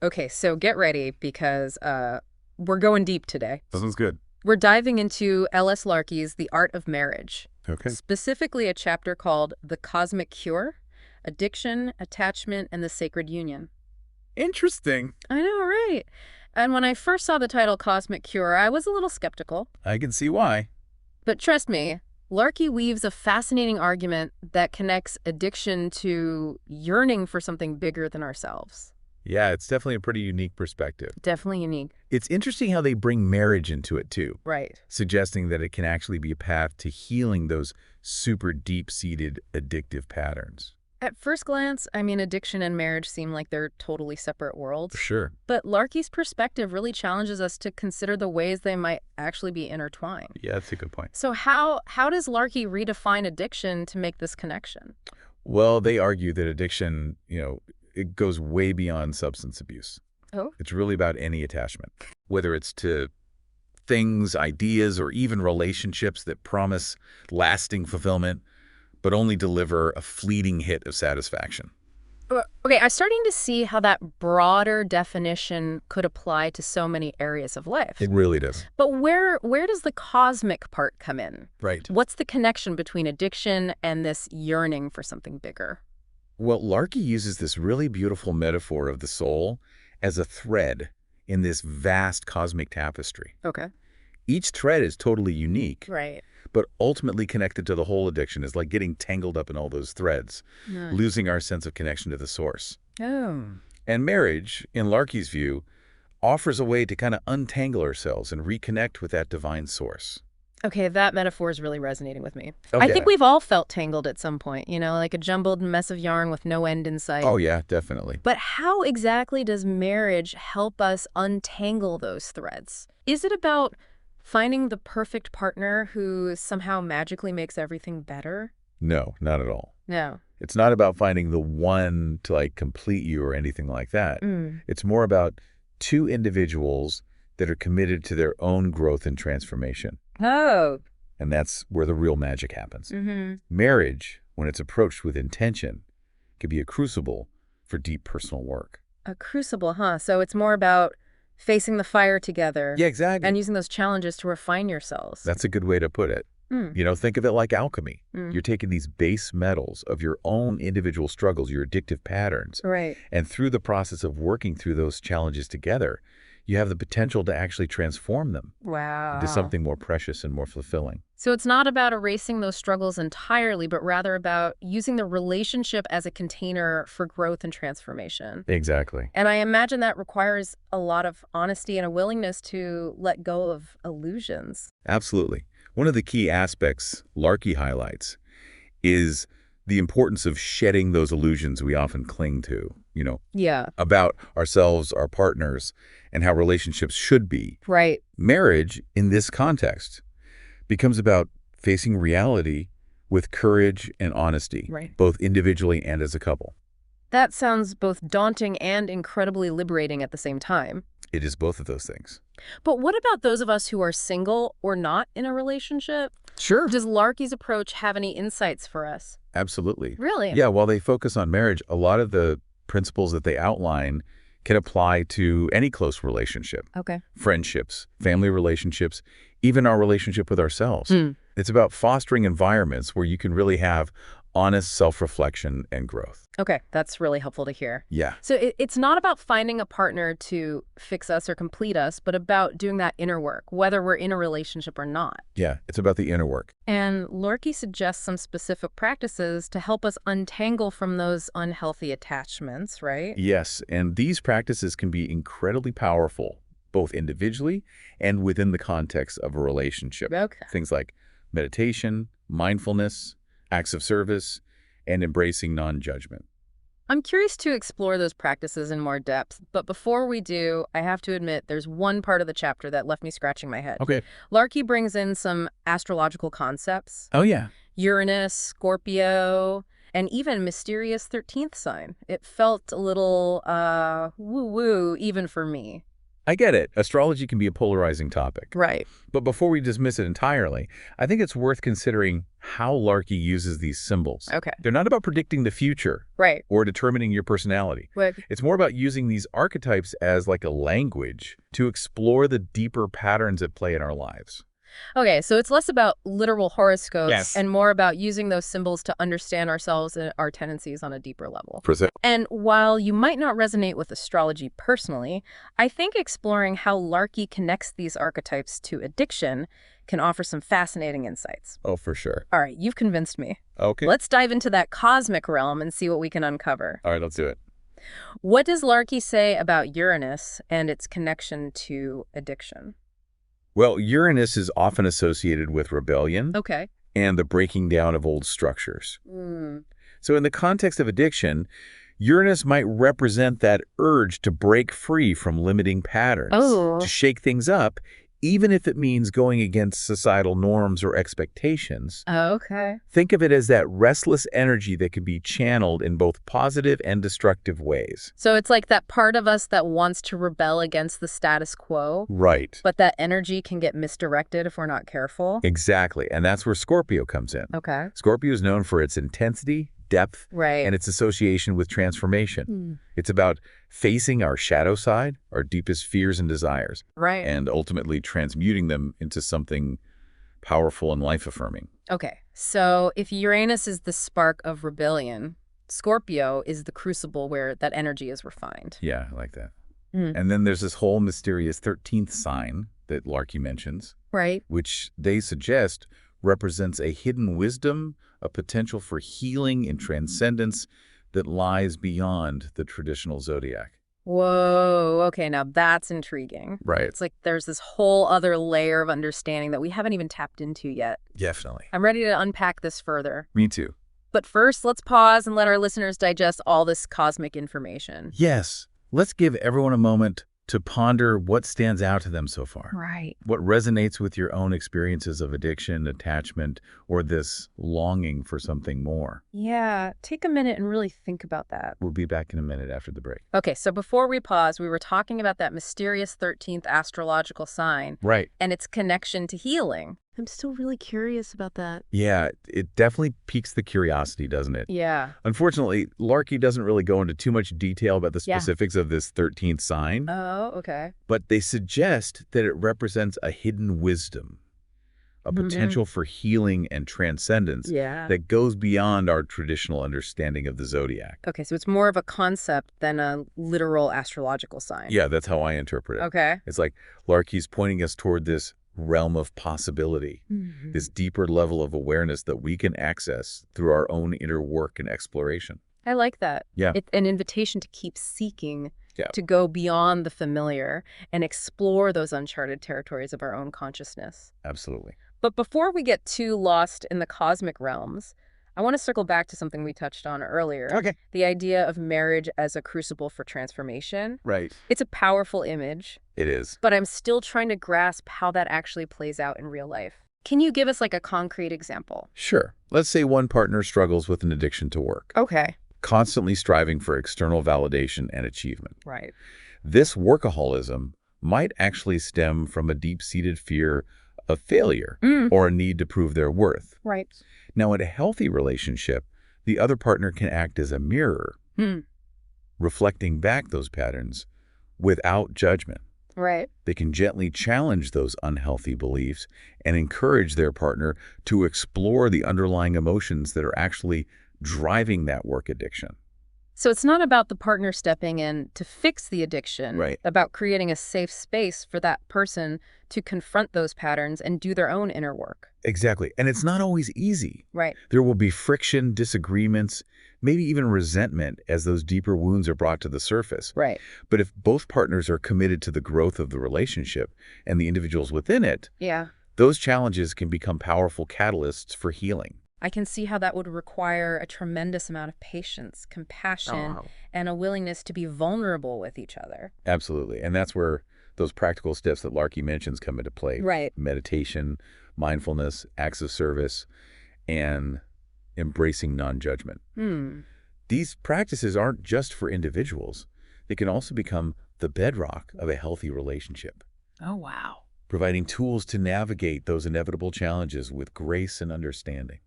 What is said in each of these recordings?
Okay, so get ready because we're going deep today. That sounds good. We're diving into L.S. Larkey's The Art of Marriage, Okay. specifically a chapter called The Cosmic Cure, Addiction, Attachment, and the Sacred Union. Interesting. I know, right? And when I first saw the title Cosmic Cure, I was a little skeptical. I can see why. But trust me, Larkey weaves a fascinating argument that connects addiction to yearning for something bigger than ourselves. Yeah, it's definitely a pretty unique perspective. Definitely unique. It's interesting how they bring marriage into it, too, Right. suggesting that it can actually be a path to healing those super deep-seated addictive patterns. At first glance, I mean, addiction and marriage seem like they're totally separate worlds. For sure. But Larkey's perspective really challenges us to consider the ways they might actually be intertwined. Yeah, that's a good point. So how does Larkey redefine addiction to make this connection? Well, they argue that addiction, it goes way beyond substance abuse. Oh? It's really about any attachment, whether it's to things, ideas, or even relationships that promise lasting fulfillment, but only deliver a fleeting hit of satisfaction. Okay, I'm starting to see how that broader definition could apply to so many areas of life. It really does. But where does the cosmic part come in? Right. What's the connection between addiction and this yearning for something bigger? Well, Larkey uses this really beautiful metaphor of the soul as a thread in this vast cosmic tapestry. Okay. Each thread is totally unique, Right. but ultimately connected to the whole addiction is like getting tangled up in all those threads, Nice. losing our sense of connection to the source. Oh. And marriage, in Larkey's view, offers a way to kind of untangle ourselves and reconnect with that divine source. Okay, that metaphor is really resonating with me. Oh, I yeah. think we've all felt tangled at some point, like a jumbled mess of yarn with no end in sight. Oh, yeah, definitely. But how exactly does marriage help us untangle those threads? Is it about finding the perfect partner who somehow magically makes everything better? No, not at all. No. It's not about finding the one to complete you or anything like that. It's more about two individuals that are committed to their own growth and transformation. Oh. And that's where the real magic happens. Mm-hmm. Marriage, when it's approached with intention, can be a crucible for deep personal work. A crucible, huh? So it's more about facing the fire together. Yeah, exactly. And using those challenges to refine yourselves. That's a good way to put it. Think of it like alchemy. You're taking these base metals of your own individual struggles, your addictive patterns, Right. and through the process of working through those challenges together, you have the potential to actually transform them Wow. into something more precious and more fulfilling. So it's not about erasing those struggles entirely, but rather about using the relationship as a container for growth and transformation. Exactly. And I imagine that requires a lot of honesty and a willingness to let go of illusions. Absolutely. One of the key aspects Larkey highlights is the importance of shedding those illusions we often cling to, Yeah. about ourselves, our partners, and how relationships should be. Right. Marriage, in this context, becomes about facing reality with courage and honesty, Right. both individually and as a couple. That sounds both daunting and incredibly liberating at the same time. It is both of those things. But what about those of us who are single or not in a relationship? Sure. Does Larkey's approach have any insights for us? Absolutely. Really? Yeah, while they focus on marriage, a lot of the principles that they outline can apply to any close relationship. Okay. Friendships, family relationships, even our relationship with ourselves. Mm. It's about fostering environments where you can really have honest self-reflection and growth. Okay, that's really helpful to hear. Yeah. So it's not about finding a partner to fix us or complete us, but about doing that inner work, whether we're in a relationship or not. Yeah, it's about the inner work. And Larkey suggests some specific practices to help us untangle from those unhealthy attachments, right? Yes, and these practices can be incredibly powerful, both individually and within the context of a relationship. Okay. Things like meditation, mindfulness, acts of service, and embracing non-judgment. I'm curious to explore those practices in more depth, but before we do, I have to admit there's one part of the chapter that left me scratching my head. Okay. Larkey brings in some astrological concepts, Oh, yeah. Uranus, Scorpio, and even mysterious 13th sign. It felt a little woo-woo even for me. I get it. Astrology can be a polarizing topic. Right. But before we dismiss it entirely, I think it's worth considering how Larkey uses these symbols. Okay. They're not about predicting the future Right. or determining your personality. What? It's more about using these archetypes as like a language to explore the deeper patterns at play in our lives. Okay, so it's less about literal horoscopes Yes. and more about using those symbols to understand ourselves and our tendencies on a deeper level. Present. And while you might not resonate with astrology personally, I think exploring how Larkey connects these archetypes to addiction can offer some fascinating insights. Oh, for sure. All right, you've convinced me. Okay. Let's dive into that cosmic realm and see what we can uncover. All right, let's do it. What does Larkey say about Uranus and its connection to addiction? Well, Uranus is often associated with rebellion Okay. and the breaking down of old structures. Mm. So in the context of addiction, Uranus might represent that urge to break free from limiting patterns, Oh. to shake things up, even if it means going against societal norms or expectations. Okay. Think of it as that restless energy that can be channeled in both positive and destructive ways. So it's like that part of us that wants to rebel against the status quo, Right. but that energy can get misdirected if we're not careful. Exactly. And that's where Scorpio comes in. Okay. Scorpio is known for its intensity, depth, Right. and its association with transformation. Hmm. It's about facing our shadow side, our deepest fears and desires, Right. and ultimately transmuting them into something powerful and life-affirming. Okay. So if Uranus is the spark of rebellion, Scorpio is the crucible where that energy is refined. Yeah, I like that. Mm. And then there's this whole mysterious 13th sign that Larkey mentions, Right. which they suggest represents a hidden wisdom, a potential for healing and transcendence that lies beyond the traditional zodiac. Whoa. Okay. Now that's intriguing. Right. It's like there's this whole other layer of understanding that we haven't even tapped into yet. Definitely. I'm ready to unpack this further. Me too. But first, let's pause and let our listeners digest all this cosmic information. Yes. Let's give everyone a moment to ponder what stands out to them so far. Right. What resonates with your own experiences of addiction, attachment, or this longing for something more. Yeah. Take a minute and really think about that. We'll be back in a minute after the break. Okay, so before we pause, we were talking about that mysterious 13th astrological sign Right. and its connection to healing. I'm still really curious about that. Yeah, it definitely piques the curiosity, doesn't it? Yeah. Unfortunately, Larkey doesn't really go into too much detail about the Yeah. specifics of this 13th sign, Oh, okay. but they suggest that it represents a hidden wisdom, a potential for healing and transcendence Yeah. that goes beyond our traditional understanding of the zodiac. Okay, so it's more of a concept than a literal astrological sign. Yeah, that's how I interpret it. Okay. It's like Larkey's pointing us toward this realm of possibility, this deeper level of awareness that we can access through our own inner work and exploration. I like that. Yeah. It's an invitation to keep seeking, Yeah. to go beyond the familiar and explore those uncharted territories of our own consciousness. Absolutely. But before we get too lost in the cosmic realms, I want to circle back to something we touched on earlier. Okay. The idea of marriage as a crucible for transformation. Right. It's a powerful image, It is. but I'm still trying to grasp how that actually plays out in real life. Can you give us like a concrete example? Sure. Let's say one partner struggles with an addiction to work, Okay. constantly striving for external validation and achievement. Right. This workaholism might actually stem from a deep-seated fear of failure or a need to prove their worth. Right. Now, in a healthy relationship, the other partner can act as a mirror, reflecting back those patterns without judgment. Right. They can gently challenge those unhealthy beliefs and encourage their partner to explore the underlying emotions that are actually driving that work addiction. So it's not about the partner stepping in to fix the addiction, Right. about creating a safe space for that person to confront those patterns and do their own inner work. Exactly. And it's not always easy. Right. There will be friction, disagreements, maybe even resentment as those deeper wounds are brought to the surface. Right. But if both partners are committed to the growth of the relationship and the individuals within it, Yeah. those challenges can become powerful catalysts for healing. I can see how that would require a tremendous amount of patience, compassion, and a willingness to be vulnerable with each other. Absolutely. And that's where those practical steps that Larkey mentions come into play. Right. Meditation, mindfulness, acts of service, and embracing non-judgment. These practices aren't just for individuals. They can also become the bedrock of a healthy relationship, Oh, wow. providing tools to navigate those inevitable challenges with grace and understanding.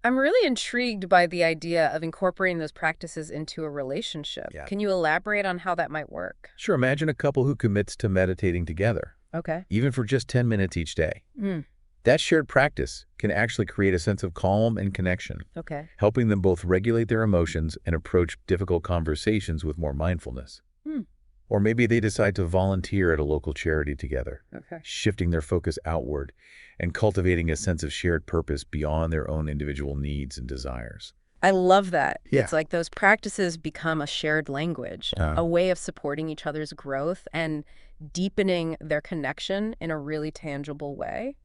I'm really intrigued by the idea of incorporating those practices into a relationship. Yeah. Can you elaborate on how that might work? Sure, imagine a couple who commits to meditating together, Okay. even for just 10 minutes each day. Mm, That shared practice can actually create a sense of calm and connection, okay. helping them both regulate their emotions and approach difficult conversations with more mindfulness. Hmm. Or maybe they decide to volunteer at a local charity together, Okay. shifting their focus outward and cultivating a sense of shared purpose beyond their own individual needs and desires. I love that. Yeah. It's like those practices become a shared language, a way of supporting each other's growth and deepening their connection in a really tangible way.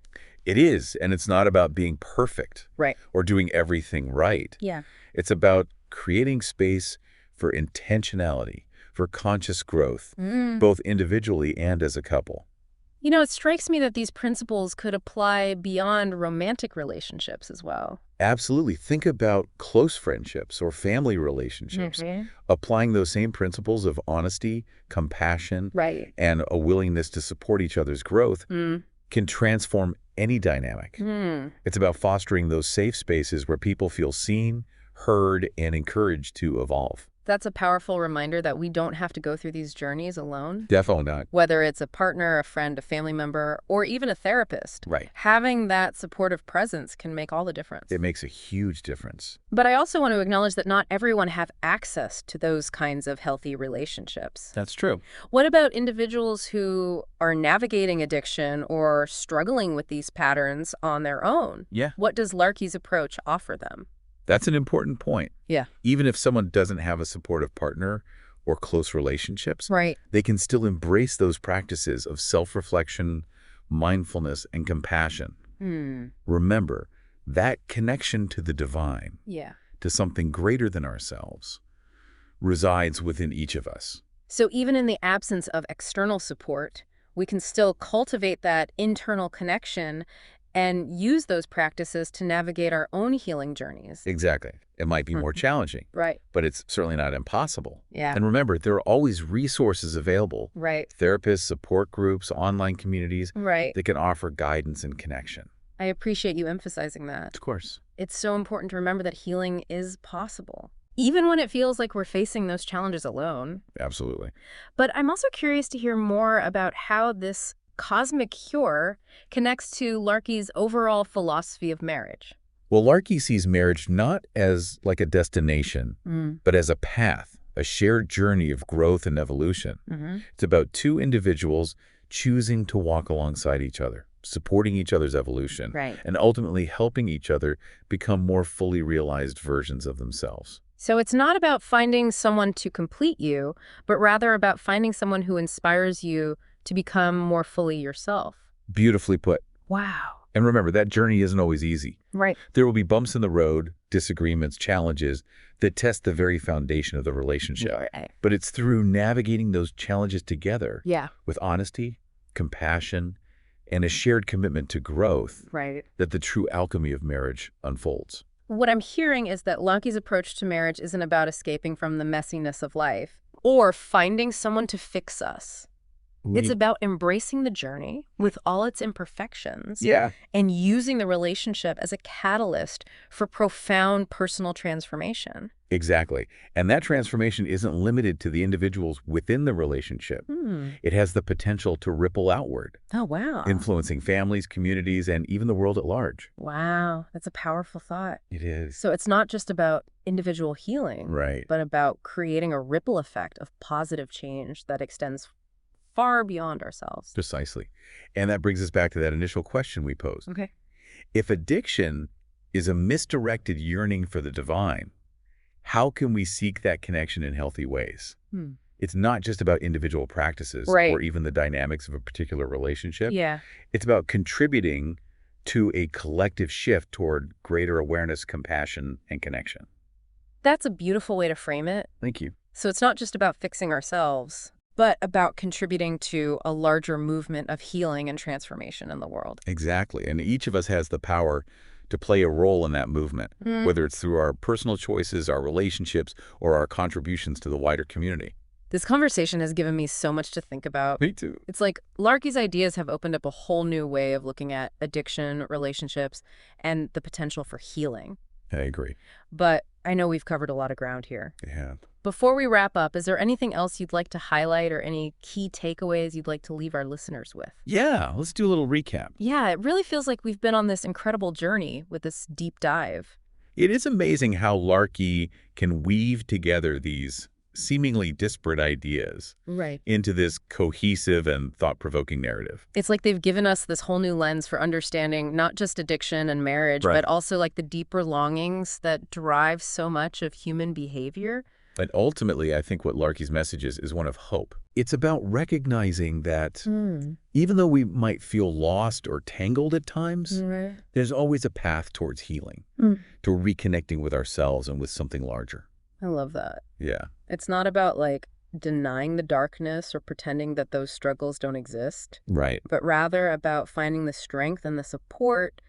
It is, and it's not about being perfect Right. or doing everything right. Yeah. It's about creating space for intentionality, for conscious growth, both individually and as a couple. You know, it strikes me that these principles could apply beyond romantic relationships as well. Absolutely. Think about close friendships or family relationships. Applying those same principles of honesty, compassion, Right. and a willingness to support each other's growth can transform any dynamic. It's about fostering those safe spaces where people feel seen, heard, and encouraged to evolve. That's a powerful reminder that we don't have to go through these journeys alone. Definitely not. Whether it's a partner, a friend, a family member, or even a therapist, Right. having that supportive presence can make all the difference. It makes a huge difference. But I also want to acknowledge that not everyone have access to those kinds of healthy relationships. That's true. What about individuals who are navigating addiction or struggling with these patterns on their own? Yeah. What does Larkey's approach offer them? That's an important point. Yeah. Even if someone doesn't have a supportive partner or close relationships, Right. they can still embrace those practices of self-reflection, mindfulness, and compassion. Remember, that connection to the divine, Yeah. to something greater than ourselves, resides within each of us. So even in the absence of external support, we can still cultivate that internal connection and use those practices to navigate our own healing journeys. Exactly. It might be more challenging, Right. but it's certainly not impossible. Yeah. And remember, there are always resources available. Right. Therapists, support groups, online communities Right. that can offer guidance and connection. I appreciate you emphasizing that. Of course. It's so important to remember that healing is possible, even when it feels like we're facing those challenges alone. Absolutely. But I'm also curious to hear more about how this cosmic cure connects to Larkey's overall philosophy of marriage. Well, Larkey sees marriage not as like a destination, but as a path, a shared journey of growth and evolution. It's about two individuals choosing to walk alongside each other, supporting each other's evolution, Right. and ultimately helping each other become more fully realized versions of themselves. So it's not about finding someone to complete you, but rather about finding someone who inspires you to become more fully yourself. Beautifully put. Wow. And remember, that journey isn't always easy. Right. There will be bumps in the road, disagreements, challenges that test the very foundation of the relationship. Right. But it's through navigating those challenges together Yeah. with honesty, compassion, and a shared commitment to growth Right. that the true alchemy of marriage unfolds. What I'm hearing is that Larkey's approach to marriage isn't about escaping from the messiness of life or finding someone to fix us. It's about embracing the journey with all its imperfections and using the relationship as a catalyst for profound personal transformation. Exactly. And that transformation isn't limited to the individuals within the relationship. It has the potential to ripple outward, Oh, wow. influencing families, communities, and even the world at large. Wow. That's a powerful thought. It is. So it's not just about individual healing, Right. but about creating a ripple effect of positive change that extends far beyond ourselves. Precisely. And that brings us back to that initial question we posed. Okay. If addiction is a misdirected yearning for the divine, how can we seek that connection in healthy ways? It's not just about individual practices Right. or even the dynamics of a particular relationship. Yeah. It's about contributing to a collective shift toward greater awareness, compassion, and connection. That's a beautiful way to frame it. Thank you. So it's not just about fixing ourselves, but about contributing to a larger movement of healing and transformation in the world. Exactly. And each of us has the power to play a role in that movement, whether it's through our personal choices, our relationships, or our contributions to the wider community. This conversation has given me so much to think about. Me too. It's like Larky's ideas have opened up a whole new way of looking at addiction, relationships, and the potential for healing. I agree. But I know we've covered a lot of ground here. Yeah. Before we wrap up, is there anything else you'd like to highlight or any key takeaways you'd like to leave our listeners with? Yeah, let's do a little recap. Yeah, it really feels like we've been on this incredible journey with this deep dive. It is amazing how Larkey can weave together these seemingly disparate ideas Right. into this cohesive and thought-provoking narrative. It's like they've given us this whole new lens for understanding not just addiction and marriage, Right. but also like the deeper longings that drive so much of human behavior. And ultimately, I think what Larkey's message is one of hope. It's about recognizing that even though we might feel lost or tangled at times, Right. there's always a path towards healing, to reconnecting with ourselves and with something larger. I love that. Yeah. It's not about like denying the darkness or pretending that those struggles don't exist, Right. but rather about finding the strength and the support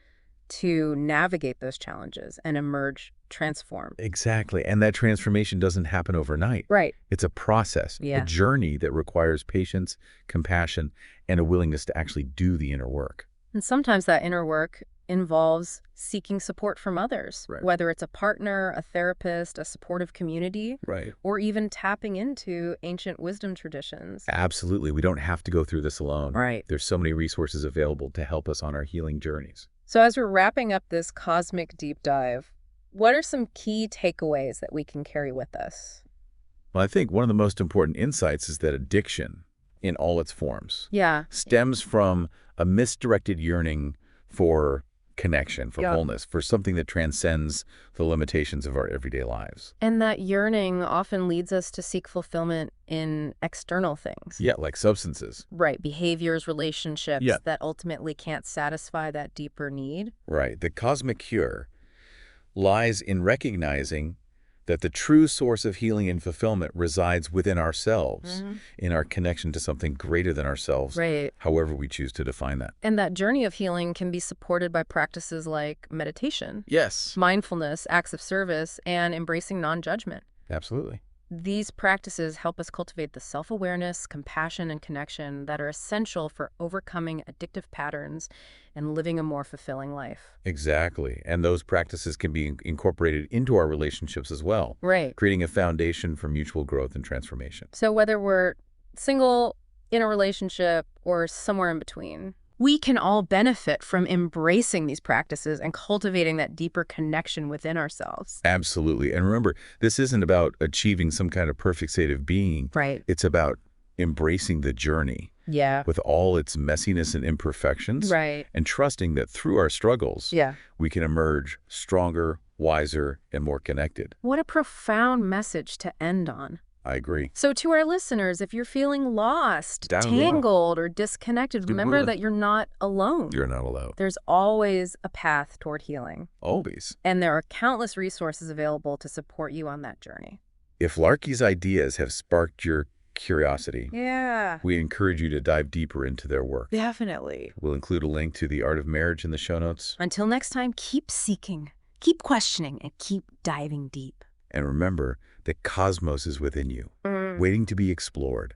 to navigate those challenges and emerge transformed. Exactly. And that transformation doesn't happen overnight. Right. It's a process, Yeah. a journey that requires patience, compassion, and a willingness to actually do the inner work. And sometimes that inner work involves seeking support from others, Right. whether it's a partner, a therapist, a supportive community, Right. or even tapping into ancient wisdom traditions. Absolutely. We don't have to go through this alone. Right. There's so many resources available to help us on our healing journeys. So as we're wrapping up this cosmic deep dive, what are some key takeaways that we can carry with us? Well, I think one of the most important insights is that addiction, in all its forms, Yeah. stems from a misdirected yearning for connection, for Yeah. wholeness, for something that transcends the limitations of our everyday lives. And that yearning often leads us to seek fulfillment in external things. Yeah, like substances. Right. Behaviors, relationships Yeah. that ultimately can't satisfy that deeper need. Right. The cosmic cure lies in recognizing that the true source of healing and fulfillment resides within ourselves, in our connection to something greater than ourselves, Right. however we choose to define that. And that journey of healing can be supported by practices like meditation, Yes. mindfulness, acts of service, and embracing non-judgment. Absolutely. These practices help us cultivate the self-awareness, compassion, and connection that are essential for overcoming addictive patterns and living a more fulfilling life. Exactly. And those practices can be incorporated into our relationships as well, Right. creating a foundation for mutual growth and transformation. So whether we're single, in a relationship, or somewhere in between, we can all benefit from embracing these practices and cultivating that deeper connection within ourselves. Absolutely. And remember, this isn't about achieving some kind of perfect state of being. Right. It's about embracing the journey Yeah. with all its messiness and imperfections. Right. And trusting that through our struggles, Yeah. we can emerge stronger, wiser, and more connected. What a profound message to end on. I agree. So to our listeners, if you're feeling lost, Down low. tangled, or disconnected, remember will. that you're not alone. You're not alone. There's always a path toward healing. Always. And there are countless resources available to support you on that journey. If Larkey's ideas have sparked your curiosity, Yeah. we encourage you to dive deeper into their work. Definitely. We'll include a link to The Art of Marriage in the show notes. Until next time, keep seeking, keep questioning, and keep diving deep. And remember, the cosmos is within you, waiting to be explored.